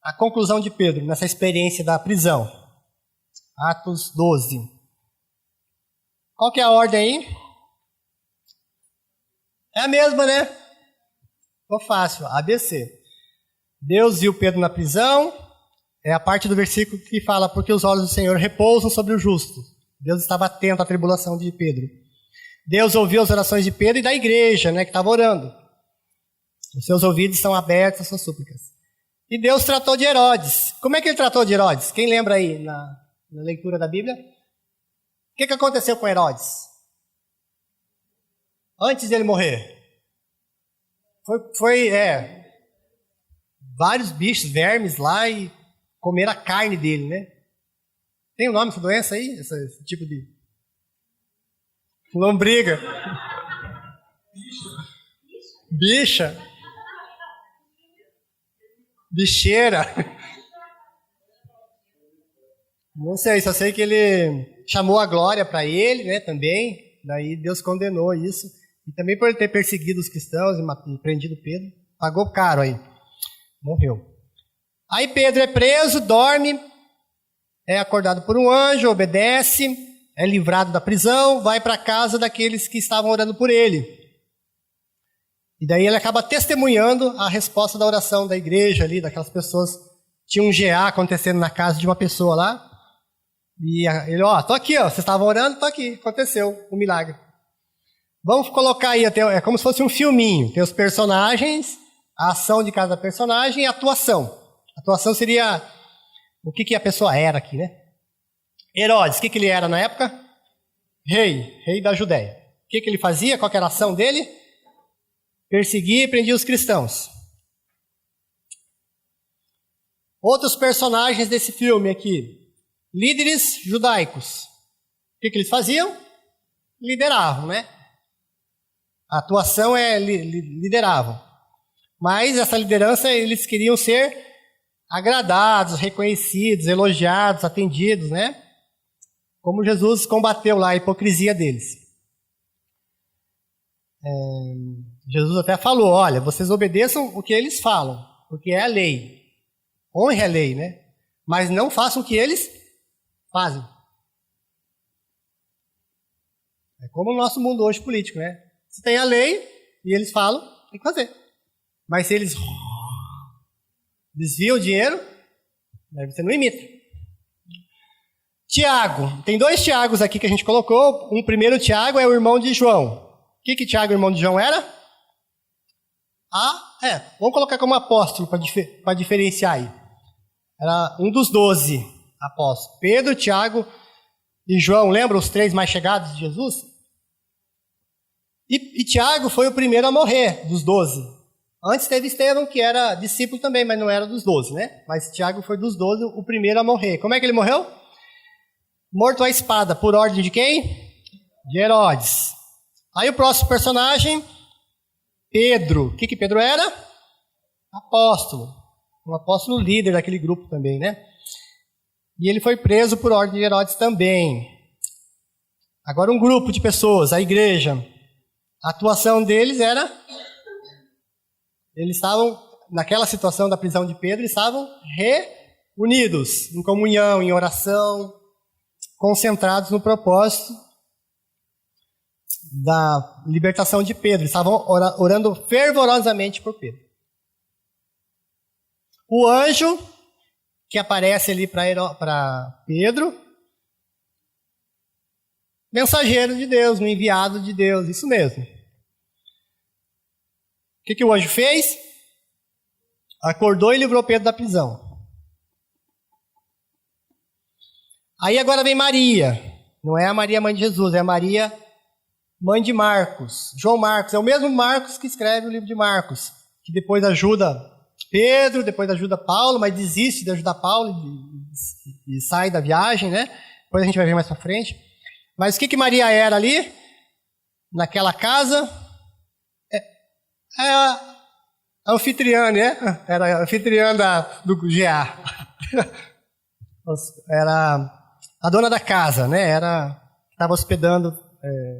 a conclusão de Pedro nessa experiência da prisão. Atos 12. Qual que é a ordem aí? É a mesma, né? Ficou fácil, ABC. Deus viu Pedro na prisão, é a parte do versículo que fala, porque os olhos do Senhor repousam sobre o justo. Deus estava atento à tribulação de Pedro. Deus ouviu as orações de Pedro e da igreja, né, que estava orando. Os seus ouvidos estão abertos às suas súplicas. E Deus tratou de Herodes. Como é que ele tratou de Herodes? Quem lembra aí na leitura da Bíblia? O que aconteceu com Herodes? Antes de ele morrer? Foi vários bichos, vermes lá e comeram a carne dele, né? Tem o nome dessa doença aí? Esse tipo de... lombriga. Bicha. Bicheira. Não sei, só sei que ele chamou a glória para ele, né, também. Daí Deus condenou isso. E também por ele ter perseguido os cristãos e prendido Pedro. Pagou caro aí. Morreu. Aí Pedro é preso, dorme, é acordado por um anjo, obedece, é livrado da prisão, vai para a casa daqueles que estavam orando por ele. E daí ele acaba testemunhando a resposta da oração da igreja ali, daquelas pessoas. Tinha um GA acontecendo na casa de uma pessoa lá. E ele, tô aqui, vocês estavam orando, tô aqui, aconteceu um milagre. Vamos colocar aí, é como se fosse um filminho. Tem os personagens, a ação de cada personagem e a atuação. A atuação seria o que a pessoa era aqui, né? Herodes, o que ele era na época? Rei da Judéia. O que ele fazia? Qual que era a ação dele? Perseguia e prendia os cristãos. Outros personagens desse filme aqui. Líderes judaicos. O que eles faziam? Lideravam, né? A atuação é lideravam. Mas essa liderança eles queriam ser agradados, reconhecidos, elogiados, atendidos, né? Como Jesus combateu lá a hipocrisia deles. Jesus até falou, olha, vocês obedeçam o que eles falam, porque é a lei. Honre a lei, né? Mas não façam o que eles fazem. É como o nosso mundo hoje político, né? Se tem a lei e eles falam, tem que fazer. Mas se eles desviam o dinheiro, você não imita. Tiago. Tem 2 Tiagos aqui que a gente colocou. Um primeiro Tiago é o irmão de João. O que Tiago, irmão de João, era? Vamos colocar como apóstolo para diferenciar aí. Era um dos 12 apóstolos. Pedro, Tiago e João. Lembra os 3 mais chegados de Jesus? E Tiago foi o primeiro a morrer dos 12. Antes teve Estevão, que era discípulo também, mas não era dos 12, né? Mas Tiago foi dos 12 o primeiro a morrer. Como é que ele morreu? Morto à espada. Por ordem de quem? De Herodes. Aí o próximo personagem, Pedro. O que Pedro era? Apóstolo. Um apóstolo líder daquele grupo também, né? E ele foi preso por ordem de Herodes também. Agora um grupo de pessoas, a igreja. A atuação deles era... Eles estavam naquela situação da prisão de Pedro, eles estavam reunidos, em comunhão, em oração, concentrados no propósito da libertação de Pedro. Eles estavam orando fervorosamente por Pedro. O anjo que aparece ali para Pedro, mensageiro de Deus, um enviado de Deus, isso mesmo. O que o anjo fez? Acordou e livrou Pedro da prisão. Aí agora vem Maria. Não é a Maria mãe de Jesus, é a Maria mãe de Marcos. João Marcos, é o mesmo Marcos que escreve o livro de Marcos, que depois ajuda Pedro, depois ajuda Paulo, mas desiste de ajudar Paulo e sai da viagem, né? Depois a gente vai ver mais para frente. Mas o que Maria era ali, naquela casa? É a anfitriã, né? Era a anfitriã do GA. Era a dona da casa, né? Estava hospedando,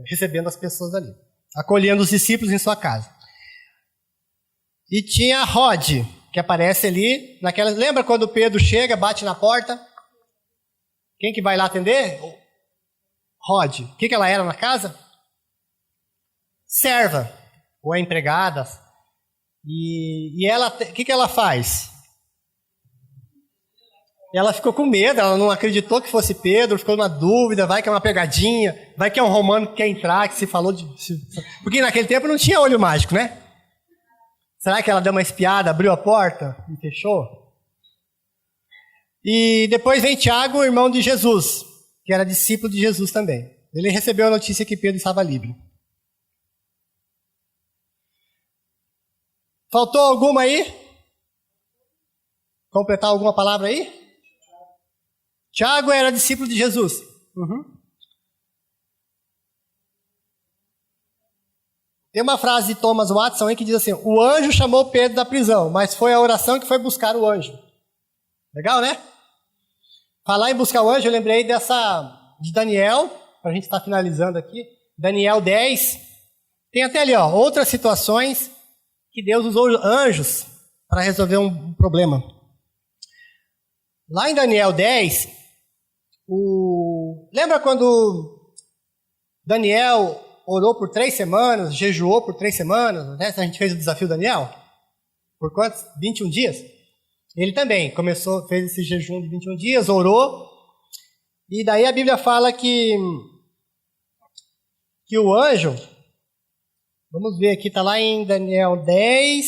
recebendo as pessoas ali, acolhendo os discípulos em sua casa. E tinha a Rod, que aparece ali, lembra quando Pedro chega, bate na porta? Quem que vai lá atender? Rod. O que ela era na casa? Serva, ou é empregada. E ela, o que ela faz? Ela ficou com medo, ela não acreditou que fosse Pedro, ficou na dúvida, vai que é uma pegadinha, vai que é um romano que quer entrar, que se falou de... Porque naquele tempo não tinha olho mágico, né? Será que ela deu uma espiada, abriu a porta e fechou? E depois vem Tiago, irmão de Jesus, que era discípulo de Jesus também. Ele recebeu a notícia que Pedro estava livre. Faltou alguma aí? Completar alguma palavra aí? Tiago era discípulo de Jesus. Tem uma frase de Thomas Watson aí que diz assim: o anjo chamou Pedro da prisão, mas foi a oração que foi buscar o anjo. Legal, né? Falar em buscar o anjo, eu lembrei de Daniel, para a gente estar finalizando aqui. Daniel 10. Tem até ali, outras situações que Deus usou anjos para resolver um problema. Lá em Daniel 10, lembra quando Daniel orou por 3 semanas, jejuou por 3 semanas, né? A gente fez o desafio Daniel? Por quantos? 21 dias? Ele também fez esse jejum de 21 dias, orou, e daí a Bíblia fala que o anjo, vamos ver aqui, está lá em Daniel 10,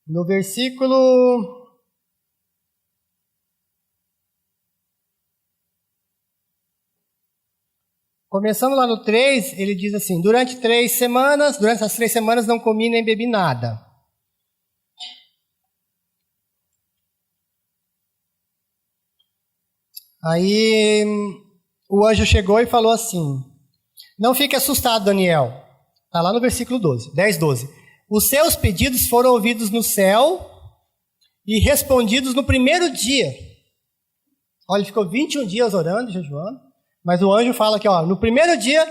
no versículo... Começando lá no 3, ele diz assim: durante essas 3 semanas não comi nem bebi nada. Aí o anjo chegou e falou assim: não fique assustado, Daniel. Está lá no versículo 10, 12. Os seus pedidos foram ouvidos no céu e respondidos no primeiro dia. Olha, ele ficou 21 dias orando, jejuando. Mas o anjo fala que, no primeiro dia,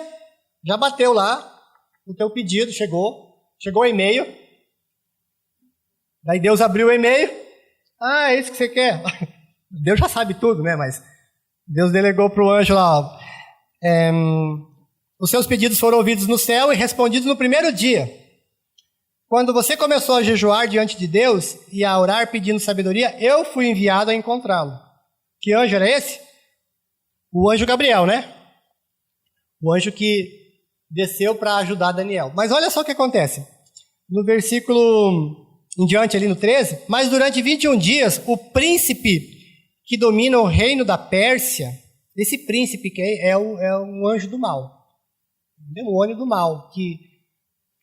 já bateu lá o teu pedido, chegou o e-mail. Daí Deus abriu o e-mail. É isso que você quer. Deus já sabe tudo, né? Mas Deus delegou para o anjo lá, os seus pedidos foram ouvidos no céu e respondidos no primeiro dia. Quando você começou a jejuar diante de Deus e a orar pedindo sabedoria, eu fui enviado a encontrá-lo. Que anjo era esse? O anjo Gabriel, né? O anjo que desceu para ajudar Daniel. Mas olha só o que acontece. No versículo em diante, ali no 13, mas durante 21 dias, o príncipe que domina o reino da Pérsia, esse príncipe que é um anjo do mal. Um demônio do mal.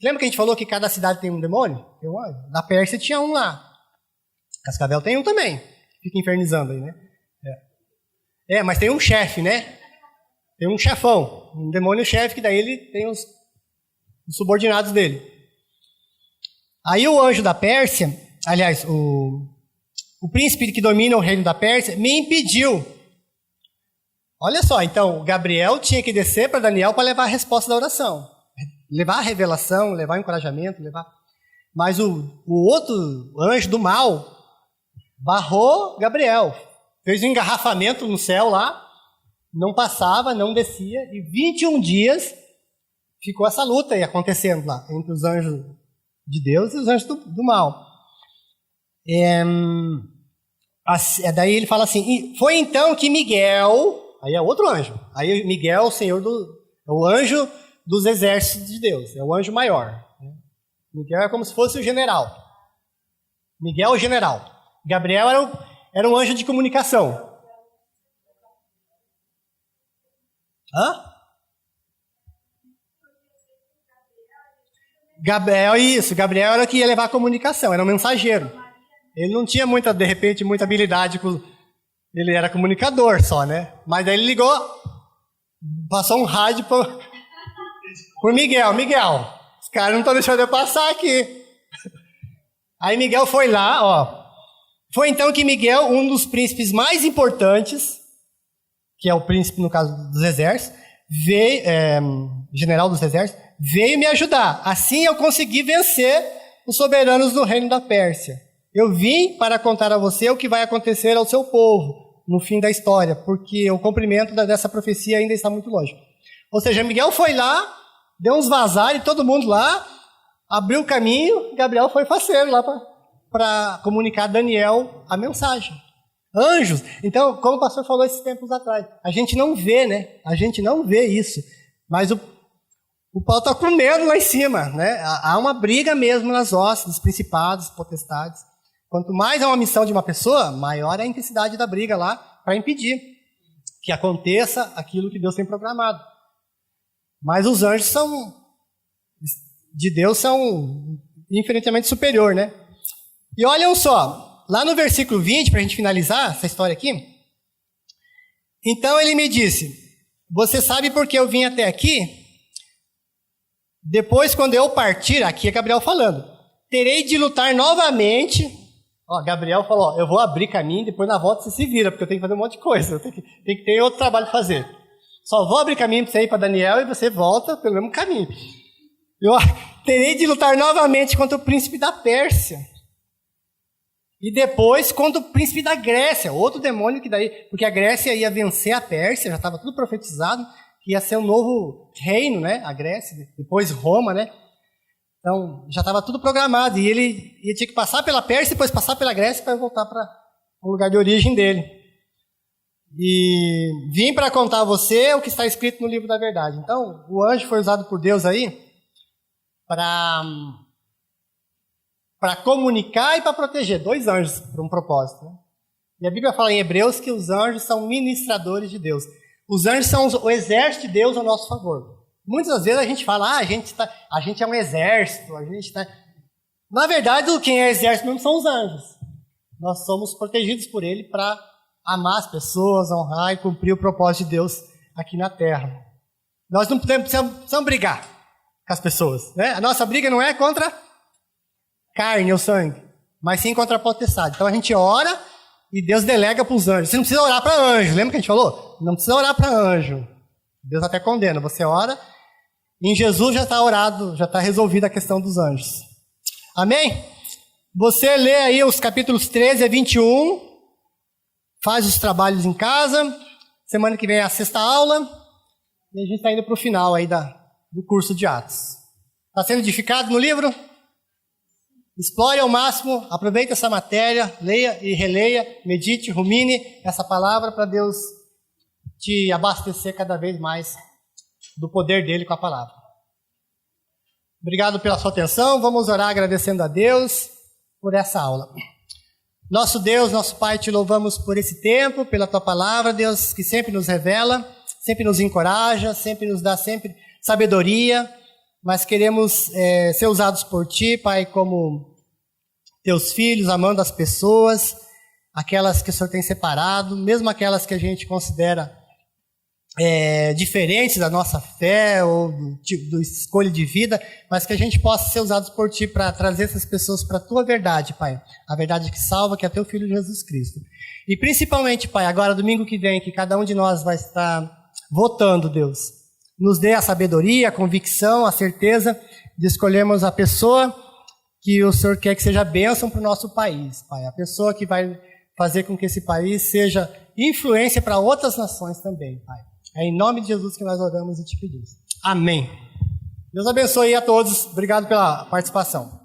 Lembra que a gente falou que cada cidade tem um demônio? Tem um anjo? Na Pérsia tinha um lá. Cascavel tem um também. Fica infernizando aí, né? Mas tem um chefe, né? Tem um chefão, um demônio-chefe, que daí ele tem os subordinados dele. Aí o anjo da Pérsia, aliás, o príncipe que domina o reino da Pérsia, me impediu. Olha só, então, Gabriel tinha que descer para Daniel para levar a resposta da oração. levar a revelação, levar o encorajamento, Mas o outro anjo do mal barrou Gabriel. Fez um engarrafamento no céu lá, não passava, não descia, e 21 dias ficou essa luta aí acontecendo lá, entre os anjos de Deus e os anjos do mal. Daí ele fala assim, foi então que Miguel, aí é outro anjo, aí Miguel, é o anjo dos exércitos de Deus, é o anjo maior. Miguel é como se fosse o general. Miguel é o general. Gabriel era um anjo de comunicação. Gabriel era o que ia levar a comunicação, era um mensageiro. Ele não tinha de repente, muita habilidade, ele era comunicador só, né? Mas daí ele ligou, passou um rádio por Miguel, os caras não estão deixando eu passar aqui. Aí Miguel foi lá, ó. Foi então que Miguel, um dos príncipes mais importantes, que é o príncipe, no caso, dos exércitos, general dos exércitos, veio me ajudar. Assim eu consegui vencer os soberanos do reino da Pérsia. Eu vim para contar a você o que vai acontecer ao seu povo no fim da história, porque o cumprimento dessa profecia ainda está muito longe. Ou seja, Miguel foi lá, deu uns vazar e todo mundo lá, abriu o caminho, Gabriel foi faceiro lá para comunicar a Daniel a mensagem. Anjos. Então, como o pastor falou esses tempos atrás, a gente não vê, né? A gente não vê isso. Mas o pau está comendo lá em cima, né? Há uma briga mesmo nas hostes, dos principados, potestades. Quanto mais é uma missão de uma pessoa, maior é a intensidade da briga lá para impedir que aconteça aquilo que Deus tem programado. Mas os anjos de Deus são infinitamente superior, né? E olham só, lá no versículo 20, para a gente finalizar essa história aqui. Então ele me disse, você sabe por que eu vim até aqui? Depois, quando eu partir, aqui é Gabriel falando, terei de lutar novamente. Ó, Gabriel falou, eu vou abrir caminho, depois na volta você se vira, porque eu tenho que fazer um monte de coisa, tem que ter outro trabalho para fazer. Só vou abrir caminho para você ir para Daniel e você volta pelo mesmo caminho. Eu terei de lutar novamente contra o príncipe da Pérsia. E depois contra o príncipe da Grécia, outro demônio que daí, porque a Grécia ia vencer a Pérsia, já estava tudo profetizado, que ia ser um novo reino, né? A Grécia, depois Roma, né? Então, já estava tudo programado, e ele tinha que passar pela Pérsia, depois passar pela Grécia para voltar para o lugar de origem dele. E vim para contar a você o que está escrito no livro da verdade. Então, o anjo foi usado por Deus aí para comunicar e para proteger. 2 anjos para um propósito. Né? E a Bíblia fala em Hebreus que os anjos são ministradores de Deus. Os anjos são o exército de Deus ao nosso favor. Muitas vezes a gente fala, a gente é um exército, Na verdade, quem é exército mesmo são os anjos. Nós somos protegidos por ele para amar as pessoas, honrar e cumprir o propósito de Deus aqui na terra. Nós não precisamos brigar com as pessoas. Né? A nossa briga não é contra carne ou sangue, mas sim contra a potestade. Então a gente ora e Deus delega para os anjos. Você não precisa orar para anjo, lembra que a gente falou? Não precisa orar para anjo. Deus até condena. Você ora, em Jesus já está orado, já está resolvida a questão dos anjos. Amém? Você lê aí os capítulos 13 a 21, faz os trabalhos em casa, semana que vem é a 6ª aula, e a gente está indo para o final aí do curso de Atos. Está sendo edificado no livro? Explore ao máximo, aproveite essa matéria, leia e releia, medite, rumine essa palavra para Deus te abastecer cada vez mais do poder dele com a palavra. Obrigado pela sua atenção, vamos orar agradecendo a Deus por essa aula. Nosso Deus, nosso Pai, te louvamos por esse tempo, pela tua palavra, Deus, que sempre nos revela, sempre nos encoraja, sempre nos dá sabedoria, mas queremos ser usados por ti, Pai, como teus filhos, amando as pessoas, aquelas que o Senhor tem separado, mesmo aquelas que a gente considera diferentes da nossa fé ou do escolha de vida, mas que a gente possa ser usados por Ti para trazer essas pessoas para a Tua verdade, Pai. A verdade que salva, que é Teu Filho Jesus Cristo. E principalmente, Pai, agora domingo que vem, que cada um de nós vai estar votando, Deus, nos dê a sabedoria, a convicção, a certeza de escolhermos a pessoa que o Senhor quer que seja bênção para o nosso país, Pai. A pessoa que vai fazer com que esse país seja influência para outras nações também, Pai. É em nome de Jesus que nós oramos e te pedimos. Amém. Deus abençoe a todos. Obrigado pela participação.